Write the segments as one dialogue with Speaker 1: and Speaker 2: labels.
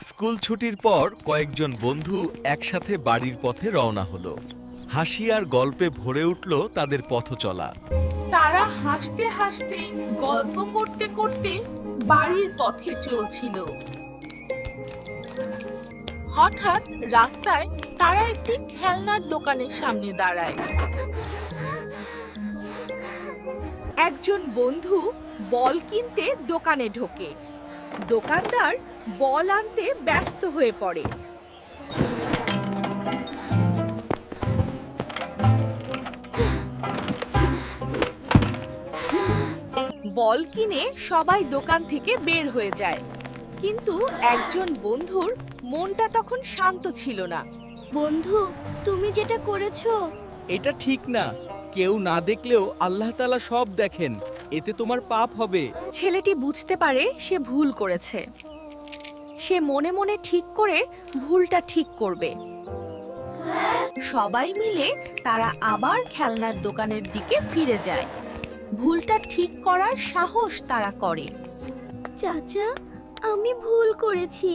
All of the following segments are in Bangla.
Speaker 1: স্কুল ছুটির পর কয়েকজন বন্ধু একসাথে বাড়ির পথে রওনা হলো। হাসি আর গল্পে ভরে উঠল তাদের পথ চলা।
Speaker 2: তারা হাসতে হাসতে গল্প করতে করতে বাড়ির পথে চলছিল। হঠাৎ রাস্তায় তারা একটি খেলনার দোকানের সামনে দাঁড়ায়। একজন বন্ধু বল কিনতে দোকানে ঢোকে। দোকানদার বল আনতে ব্যস্ত হয়ে পড়ে। বল কিনে সবাই দোকান থেকে বের হয়ে যায়, কিন্তু একজন বন্ধুর মনটা তখন শান্ত ছিল না।
Speaker 3: বন্ধু, তুমি যেটা করেছো
Speaker 4: এটা ঠিক না। কেউ না দেখলেও আল্লাহ তাআলা সব দেখেন, এতে তোমার পাপ হবে।
Speaker 2: ছেলেটি বুঝতে পারে সে ভুল করেছে। সে মনে মনে ঠিক করে ভুলটা ঠিক করবে। সবাই মিলে তারা আবার খেলনার দোকানের দিকে ফিরে যায়। ভুলটা ঠিক করার সাহস তারা করে।
Speaker 3: চাচা, আমি ভুল করেছি।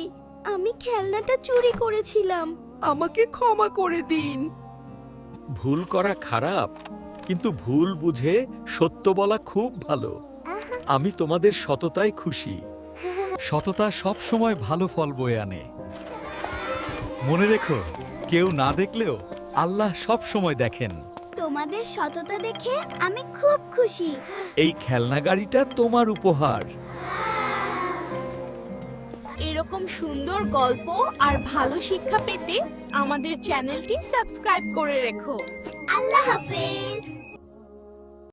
Speaker 3: আমি খেলনাটা চুরি করেছিলাম।
Speaker 4: আমাকে ক্ষমা করে দিন।
Speaker 1: ভুল করা খারাপ, কিন্তু ভুল বুঝে সত্য বলা খুব ভালো। আমি তোমাদের সততায় খুশি। সততা সব সময় ভালো ফল বয়ে আনে। মনে রেখো, কেউ না দেখলেও আল্লাহ সব সময় দেখেন।
Speaker 3: তোমাদের সততা দেখে আমি খুব খুশি।
Speaker 1: এই খেলনা গাড়িটা তোমার উপহার।
Speaker 2: এরকম সুন্দর গল্প আর ভালো শিক্ষা পেতে আমাদের চ্যানেলটি সাবস্ক্রাইব করে রেখো।
Speaker 3: আল্লাহ হাফেজ।